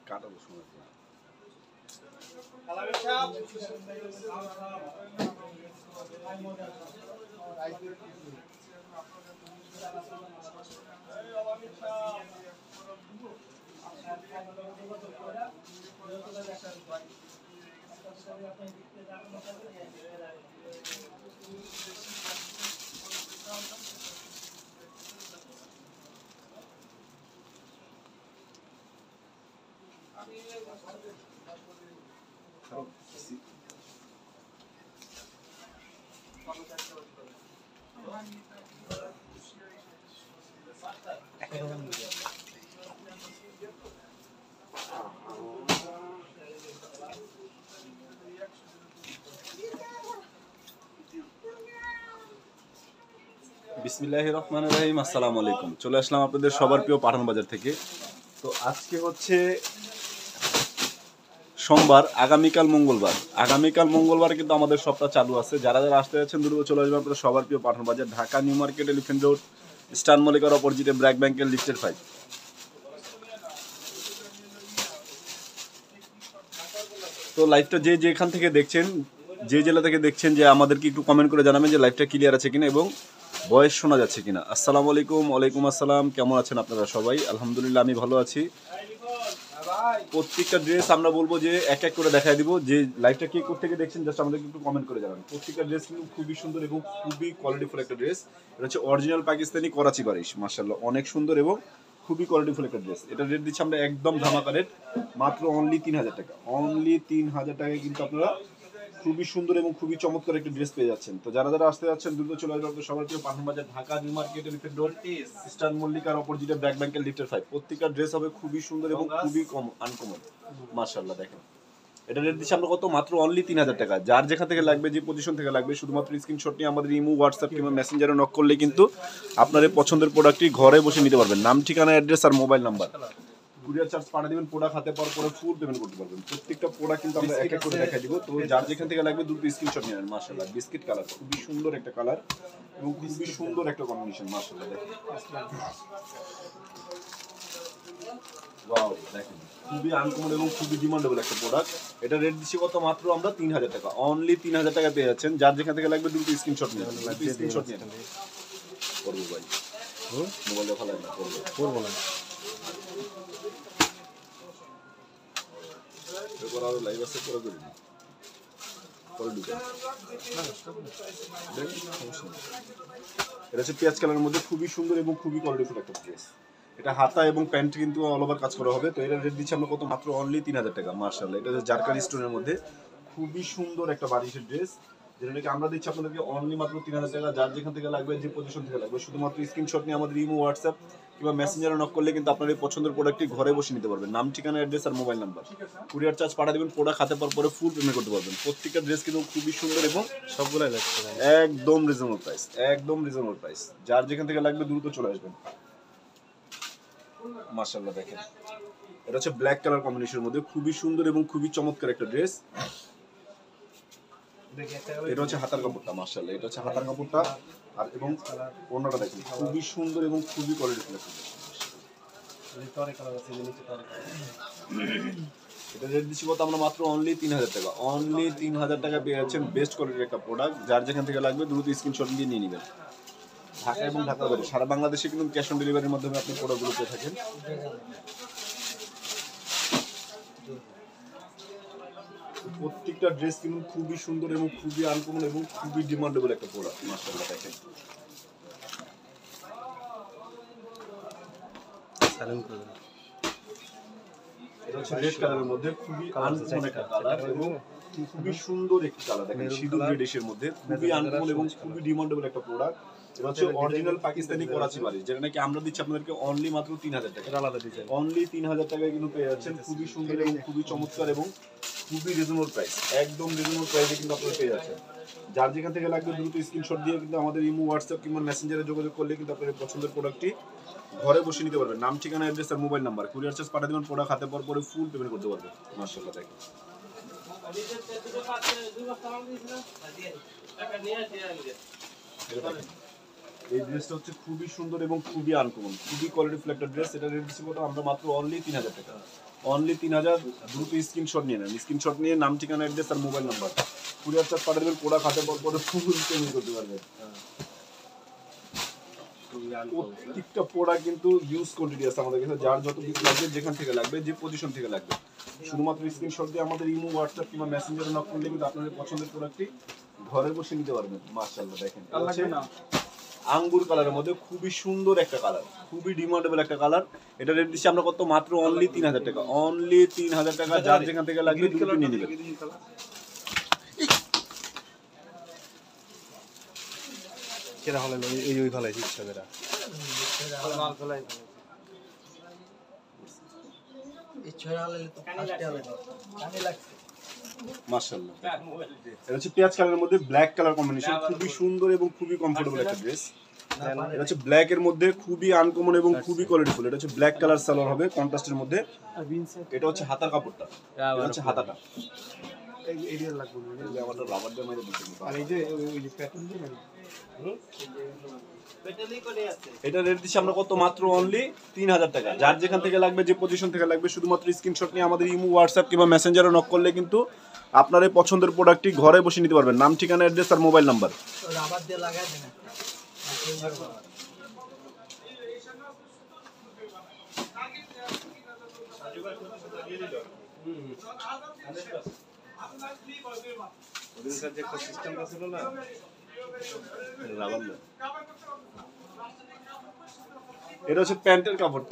কাটাবো সময় বিসমিল্লাহির রহমানির রহিম। আসসালামু আলাইকুম। চলে আসলাম আপনাদের সবার প্রিয় পাঠান বাজার থেকে। তো আজকে হচ্ছে সোমবার, আগামীকাল মঙ্গলবার কিন্তু আমাদের সবটা চালু আছে। যারা যারা আসতে যাচ্ছেন দ্রুত চলে আসবেন আপনাদের সবার প্রিয় Pathan Bazar, Dhaka new market, elephant road, star মল্লিকার অপোজিটে ব্র্যাক ব্যাংকের লিফটের 5। তো লাইভটা যে যেখান থেকে দেখছেন, যে জেলা থেকে দেখছেন, যে আমাদেরকে একটু কমেন্ট করে জানাবেন যে লাইভটা ক্লিয়ার আছে কিনা এবং ভয়েস শোনা যাচ্ছে কিনা। আসসালামু আলাইকুম। ওয়ালাইকুম আসসালাম। কেমন আছেন আপনারা সবাই? আলহামদুলিল্লাহ আমি ভালো আছি। প্রত্যেকটা ড্রেস আমরা বলবো যে এক এক করে দেখাই দিব। যে লাইভটা কে কোথেকে দেখছেন জাস্ট আমাদেরকে একটু কমেন্ট করে জানাবেন। প্রত্যেকটা ড্রেস কিন্তু খুবই সুন্দর এবং খুবই কোয়ালিটিফুল একটা ড্রেস। এটা হচ্ছে অরিজিনাল পাকিস্তানি করাচি বারিশ, মাশাআল্লাহ অনেক সুন্দর এবং খুবই কোয়ালিটিফুল একটা ড্রেস। এটা রেট দিচ্ছি আমরা একদম ধামাকা রেট, মাত্র অনলি 3000 টাকা। অনলি 3000 টাকায় কিন্তু আপনারা খুবই সুন্দর এবং খুবই চমৎকার একটা ড্রেস পেয়ে যাচ্ছেন। তো যারা যারা আসতে যাচ্ছেন দ্রুত চলে আসবেন সবার প্রিয় Pathan Bazar, Dhaka new market, elephant road, star মল্লিকার অপোজিটে ব্র্যাক ব্যাংকের লিফটের 5। প্রত্যেকটা ড্রেস হবে খুবই সুন্দর এবং খুবই আনকমন, মাশাআল্লাহ। দেখেন এটা রেট দিচ্ছি আমরা কত, মাত্র অনলি 3000 টাকা। যার যেখান থেকে লাগবে, যে পজিশন থেকে লাগবে, শুধুমাত্র স্ক্রিনশট নিয়ে আমাদের ইমো, হোয়াটসঅ্যাপ কিংবা মেসেঞ্জারে নক করলে কিন্তু আপনার এই পছন্দের প্রোডাক্টটি ঘরে বসে নিতে পারবেন। নাম, ঠিকানা, অ্যাড্রেস আর মোবাইল নাম্বার, কুরিয়ার চার্জ পাঠিয়ে দিবেন। প্রোডাক্ট হাতে পাওয়ার পরে ফুল পেমেন্ট করতে পারবেন। প্রত্যেকটা প্রোডাক্ট কিন্তু আমরা এক এক করে দেখাই দিব। তো যার যেখান থেকে লাগবে দ্রুত স্ক্রিনশট নিয়ে নেন। মাশাআল্লাহ বিস্কিট কালার, খুবই সুন্দর একটা কালার এবং খুবই সুন্দর একটা কম্বিনেশন, মাশাআল্লাহ। দেখেন ওয়াও, দেখেন খুবই আনকমন এবং খুবই ডিমান্ডেবল একটা প্রোডাক্ট। এটা রেট দিচ্ছি কত, মাত্র আমরা 3000 টাকা। অনলি 3000 টাকা পেয়ে যাচ্ছেন। যার যেখান থেকে লাগবে দ্রুত স্ক্রিনশট নিয়ে নেন। স্ক্রিনশট নিয়ে নেন। করবো ভাই, মোবাইলে ভালো না, করবো না। আরো লাইভ আছে, করে করি না, করে ঢুকে। এটা হচ্ছে পেঁয়াজ কালারের মধ্যে খুবই সুন্দর এবং খুবই কোয়ালিটিফুল একটা ড্রেস। এটা হাতা এবং প্যান্ট কিন্তু অল ওভার কাজ করা হবে। তো এটা রেট দিচ্ছি আমরা কত, মাত্র অনলি 3000 টাকা। মাশাআল্লাহ এটা হচ্ছে জারকারি স্টোনের মধ্যে খুবই সুন্দর একটা বারিশের ড্রেস, যেটা নাকি আমরা দিচ্ছি আপনাদেরকে অনলি মাত্র 3000 টাকা। যার যেখান থেকে লাগবে, যে পজিশন থেকে লাগবে, শুধুমাত্র স্ক্রিনশট নিয়ে আমাদের ইমো, হোয়াটসঅ্যাপ কিংবা মেসেঞ্জারে নক করলে কিন্তু আপনার এই পছন্দের প্রোডাক্টটি ঘরে বসে নিতে পারবেন। নাম, ঠিকানা, অ্যাড্রেস আর মোবাইল নাম্বার, কুরিয়ার চার্জ পাঠিয়ে দেবেন। প্রোডাক্ট হাতে পাওয়ার পরে ফুল পেমেন্ট করতে পারবেন। প্রত্যেকটা ড্রেস কিন্তু খুবই সুন্দর এবং সবগুলাই লাগছে একদম রিজনেবল প্রাইস, একদম রিজনেবল প্রাইস। যার যেখান থেকে লাগবে দ্রুত চলে আসবেন। মাশাআল্লাহ দেখেন এটা হচ্ছে ব্ল্যাক কালার কম্বিনেশনের মধ্যে খুবই সুন্দর এবং খুবই চমৎকার একটা ড্রেস। এটা হচ্ছে হাতার কাপড়টা, মাশাআল্লাহ এটা হচ্ছে হাতার কাপড়টা। আর এবং ওড়নাটা দেখেন খুবই সুন্দর এবং খুবই কোয়ালিটিফুল একটা ড্রেস। এটা রেট দিচ্ছি কত, আমরা মাত্র অনলি 3000 টাকা। অনলি 3000 টাকা পেয়ে যাচ্ছেন বেস্ট কোয়ালিটির একটা প্রোডাক্ট। যার যেখান থেকে লাগবে দ্রুত স্ক্রিনশট দিয়ে নিয়ে নেবেন। ঢাকা এবং ঢাকার বাইরে সারা বাংলাদেশে কিন্তু ক্যাশ অন ডেলিভারির মাধ্যমে আপনি প্রোডাক্টগুলো পেয়ে থাকেন। প্রত্যেকটা ড্রেস কিন্তু খুবই সুন্দর এবং খুবই আনকমন এবং খুবই ডিমান্ডেবল একটা প্রোডাক্ট, মাশাআল্লাহ দেখেন। এটা হচ্ছে রেড কালারের মধ্যে খুবই আনকমন একটা কালার এবং খুবই সুন্দর একটি কালার। দেখেন সিঁদুর রেডিশের মধ্যে খুবই আনকমন এবং খুবই ডিমান্ডেবল একটা প্রোডাক্ট। এটা হচ্ছে অরিজিনাল পাকিস্তানি করাচি বারিশ, যেটা নাকি আমরা দিচ্ছি আপনাদেরকে অনলি মাত্র 3000 টাকা। অনলি 3000 টাকায় কিন্তু পেয়ে যাচ্ছেন খুবই সুন্দর এবং খুবই চমৎকার এবং খুবই রিজনেবল প্রাইস, একদম রিজনেবল প্রাইসে কিন্তু আপনারা পেয়ে যাচ্ছেন। যার যেখান থেকে লাগবে দ্রুত স্ক্রিনশট দিয়ে কিন্তু আমাদের ইমো, হোয়াটসঅ্যাপ কিংবা মেসেঞ্জারে যোগাযোগ করলে কিন্তু আপনার পছন্দের প্রোডাক্টটি ঘরে বসে নিতে পারবেন। নাম, ঠিকানা, অ্যাড্রেস আর মোবাইল নাম্বার, কুরিয়ার চার্জ পাঠিয়ে দেবেন, প্রোডাক্ট হাতে পাওয়ার পরে ফুল পেমেন্ট করতে পারবেন। মাশাআল্লাহ দেখেন এই ড্রেসটা হচ্ছে খুবই সুন্দর এবং খুবই আনকমন, খুবই কোয়ালিটিফুল একটা ড্রেস। এটা রেট দিচ্ছি কত আমরা মাত্র অনলি 3000 টাকা, অনলি 3000। দ্রুত স্ক্রিনশট নিয়ে নেন, স্ক্রিনশট নিয়ে নাম, ঠিকানা, অ্যাড্রেস আর মোবাইল নাম্বার, কুরিয়ার চার্জ পাঠিয়ে দেবেন, প্রোডাক্ট হাতে পাওয়ার পরে ফুল পেমেন্ট করতে পারবেন। প্রত্যেকটা প্রোডাক্ট কিন্তু ইউজ কোয়ান্টিটি আছে আমাদের কাছে, যার যত পিস লাগবে, যেখান থেকে লাগবে, যে পজিশন থেকে লাগবে, শুধুমাত্র স্ক্রিনশট দিয়ে আমাদের ইমো, হোয়াটসঅ্যাপ কিংবা মেসেঞ্জারে নক করলে কিন্তু আপনাদের পছন্দের প্রোডাক্টটি ঘরে বসে নিতে পারবেন। মাশাআল্লাহ দেখেন আঙ্গুর কালারের মধ্যে খুবই সুন্দর একটা কালার, খুবই ডিমান্ডেবল একটা কালার। এটা রেট দিচ্ছি আমরা কত মাত্র অনলি 3000 টাকা, অনলি 3000 টাকা। যার যেখান থেকে লাগবে দ্রুত নিয়ে নেবেন। কেরা হলো এই ওই ভালো ইচ্ছা বেরা মাল ফলাই এই ছড়া হলে তো ফাস্টে হলো আমি লাগছে। মাশাআল্লাহ এটা হচ্ছে পেঁয়াজ কালারের মধ্যে ব্ল্যাক কালার কম্বিনেশন, খুবই সুন্দর এবং খুবই কমফোর্টেবল একটা ড্রেস। এটা হচ্ছে ব্ল্যাক এর মধ্যে খুবই আনকমন এবং খুবই কোয়ালিটিফুল। এটা হচ্ছে ব্ল্যাক কালার সালোয়ার হবে কন্ট্রাস্টের মধ্যে। এটা হচ্ছে হাতার কাপড়টা, এটা হচ্ছে হাতাটা এই এরিয়া লাগবে না আমাদের রাবার দিয়ে মেরে দিতে। আর এই যে ওই যে প্যাটার্ন দিয়ে না এটা রেট দিচ্ছি আমরা কত মাত্র অনলি 3000 টাকা। যার যেখান থেকে লাগবে, যে পজিশন থেকে লাগবে, শুধুমাত্র স্ক্রিনশট নিয়ে আমাদের ইমো, হোয়াটসঅ্যাপ কিংবা মেসেঞ্জারে নক করলে কিন্তু আপনার এই পছন্দের প্রোডাক্টটি ঘরে বসে নিতে পারবেন। নাম, ঠিকানা, অ্যাড্রেস আর মোবাইল নাম্বার। রাবার দিয়ে লাগাই দেন ওদের কাছে একটা সিস্টেম ছিল না রাবার না। এটা হচ্ছে প্যান্টের কাপড়,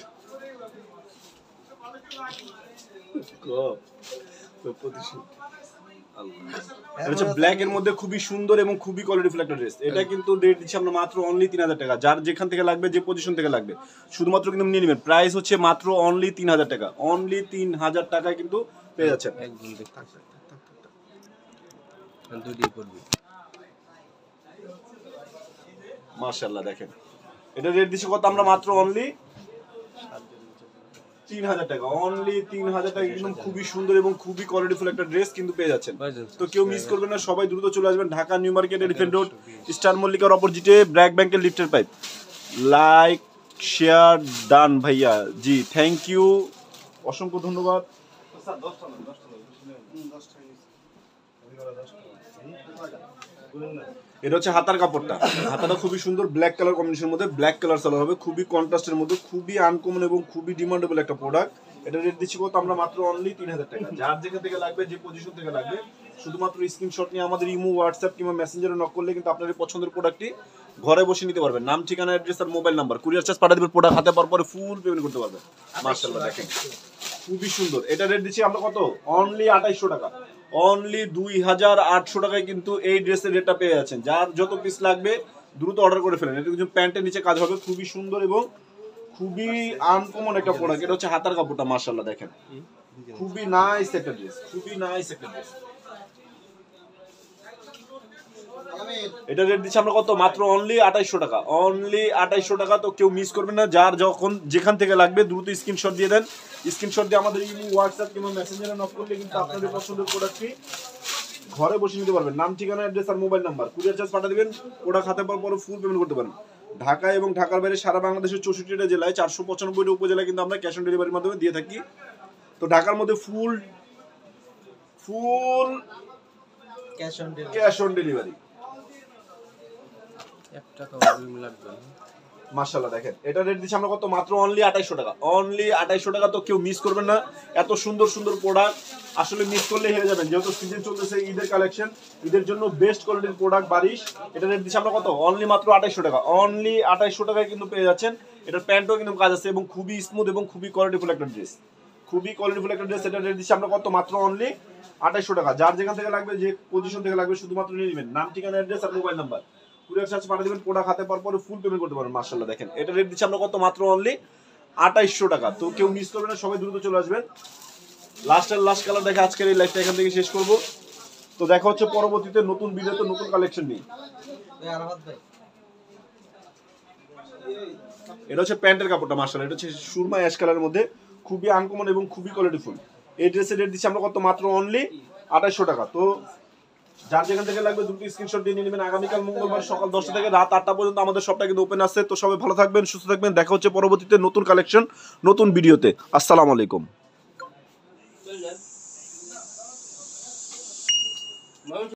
এটা হচ্ছে ব্ল্যাক এর মধ্যে খুবই সুন্দর এবং খুবই কোয়ালিটিফুল একটা ড্রেস। এটা কিন্তু রেট দিচ্ছি আমরা মাত্র অনলি 3000 টাকা। যার যেখান থেকে লাগবে, যে পজিশন থেকে লাগবে, শুধুমাত্র কিন্তু নিয়ে নেবেন। প্রাইস হচ্ছে মাত্র অনলি 3000 টাকা, অনলি 3000 টাকায় কিন্তু পেয়ে যাচ্ছেন। মাশাআল্লাহ দেখেন এটা রেট দিচ্ছি কত আমরা মাত্র অনলি 3000 টাকা, অনলি 3000 টাকা। একদম খুবই সুন্দর এবং খুবই কোয়ালিটিফুল একটা ড্রেস কিন্তু পেয়ে যাচ্ছেন। তো কেউ মিস করবেন না, সবাই দ্রুত চলে আসবেন Dhaka new market, elephant road, star মল্লিকার অপোজিটে ব্র্যাক ব্যাংকের লিফটের পাইপ। লাইক, শেয়ার, ডান ভাইয়া। জি থ্যাংক ইউ, অসংখ্য ধন্যবাদ। এটা হচ্ছে হাতার কাপড়টা, হাতাটা খুবই সুন্দর ব্ল্যাক কালার কম্বিনেশনের মধ্যে, ব্ল্যাক কালার সালোয়ার হবে, খুবই কন্ট্রাস্টের মধ্যে, খুবই আনকমন এবং খুবই ডিমান্ডেবল একটা প্রোডাক্ট। এটা রেট দিচ্ছি কত আমরা মাত্র অনলি 3000 টাকা। যার যেখান থেকে লাগবে, যে পজিশন থেকে লাগবে, শুধুমাত্র স্ক্রিনশট নিয়ে আমাদের ইমো, হোয়াটসঅ্যাপ কিংবা মেসেঞ্জারে নক করলে কিন্তু আপনার পছন্দের প্রোডাক্টটি ঘরে বসে নিতে পারবেন। নাম, ঠিকানা, অ্যাড্রেস আর মোবাইল নাম্বার, কুরিয়ার চার্জ পাঠিয়ে দেবেন, প্রোডাক্ট হাতে পাওয়ার পরে ফুল পেমেন্ট করতে পারবেন। মাশাআল্লাহ দেখেন খুবই সুন্দর। এটা রেট দিচ্ছি আমরা কত অনলি 2800 টাকা, অনলি 2800 টাকায় কিন্তু এই ড্রেসের রেটটা পেয়ে যাচ্ছেন। যার যত পিস লাগবে দ্রুত অর্ডার করে ফেলেন। এটা কিন্তু প্যান্টের নিচে কাজ হবে, খুবই সুন্দর এবং খুবই আনকমন একটা প্রোডাক্ট। এটা হচ্ছে হাতার কাপড়টা, মাশাআল্লাহ দেখেন খুবই নাইস একটা ড্রেস, খুবই নাইস একটা ড্রেস। এটা রেট দিচ্ছি আমরা কত মাত্র অনলি 2800 টাকা, অনলি 2800 টাকা। তো কেউ মিস করবেন না, যার যখন যেখান থেকে লাগবে দ্রুত স্ক্রিনশট দিয়ে দেন। স্ক্রিনশট দিয়ে আমাদের ইমো, হোয়াটসঅ্যাপ কিংবা মেসেঞ্জারে নক করলে কিন্তু আপনাদের পছন্দের প্রোডাক্টটি ঘরে বসে নিতে পারবেন। নাম, ঠিকানা, অ্যাড্রেস আর মোবাইল নাম্বার, কুরিয়ার চার্জ পাঠিয়ে দিবেন, প্রোডাক্ট হাতে পাওয়ার পরে ফুল পেমেন্ট করতে পারেন। ঢাকা এবং ঢাকার বাইরে সারা বাংলাদেশের 64টা জেলায় 495টা উপজেলায় কিন্তু আমরা ক্যাশ অন ডেলিভারির মাধ্যমে দিয়ে থাকি। তো ঢাকার মধ্যে ফুল ক্যাশ অন ডেলিভারি। মাশাআল্লাহ দেখেন এটা রেট দিচ্ছি আমরা কত মাত্র অনলি 2800 টাকা, অনলি 2800 টাকা। তো কেউ মিস করবেন না, এত সুন্দর সুন্দর প্রোডাক্ট আসলে মিস করলে হেরে যাবেন। যেহেতু সিজন চলতেছে, ঈদের কালেকশন, ঈদের জন্য বেস্ট কোয়ালিটির প্রোডাক্ট বারিশ। এটা রেট দিচ্ছি আমরা কত অনলি মাত্র 2800 টাকা, অনলি 2800 টাকায় কিন্তু পেয়ে যাচ্ছেন। এটার প্যান্টও কিন্তু কাজ আছে এবং খুবই স্মুথ এবং খুবই কোয়ালিটিফুল একটা ড্রেস, খুবই কোয়ালিটিফুল একটা ড্রেস। এটা রেট দিচ্ছি আমরা কত মাত্র অনলি 2800 টাকা। যার যেখান থেকে লাগবে, যে পজিশন থেকে লাগবে, শুধুমাত্র নিয়ে নেবেন। নাম, ঠিকানা, অ্যাড্রেস আর মোবাইল নাম্বার, কুরিয়ার চার্জ পাঠিয়ে দেবেন, প্রোডাক্ট হাতে পাওয়ার পরে ফুল পেমেন্ট করতে পারবেন। মাশাআল্লাহ দেখেন এটা রেট দিচ্ছি আমরা কত মাত্র অনলি 2800 টাকা। তো কেউ মিস করবেন না, সবাই দ্রুত চলে আসবেন। লাস্ট কালার দেখে আজকের এই লাইভটা এখান থেকে শেষ করব। তো দেখা হচ্ছে পরবর্তীতে নতুন ভিডিওতে নতুন কালেকশন নিয়ে। এটা হচ্ছে প্যান্টের কাপড়টা মাশাআল্লাহ, এটা হচ্ছে সুরমা অ্যাশ কালারের মধ্যে, খুবই আনকমন এবং খুবই কোয়ালিটিফুল। এই ড্রেসের রেট দিচ্ছি আমরা কত, মাত্র অনলি 2800 টাকা। তো যার যেখান থেকে লাগবে দ্রুত স্ক্রিনশট দিয়ে নিয়ে নেবেন। আগামীকাল মঙ্গলবার সকাল 10টা থেকে রাত 8টা পর্যন্ত আমাদের শপটা কিন্তু ওপেন আছে। তো সবাই ভালো থাকবেন, সুস্থ থাকবেন, দেখা হচ্ছে পরবর্তীতে নতুন কালেকশন নতুন ভিডিওতে। আসসালামু আলাইকুম।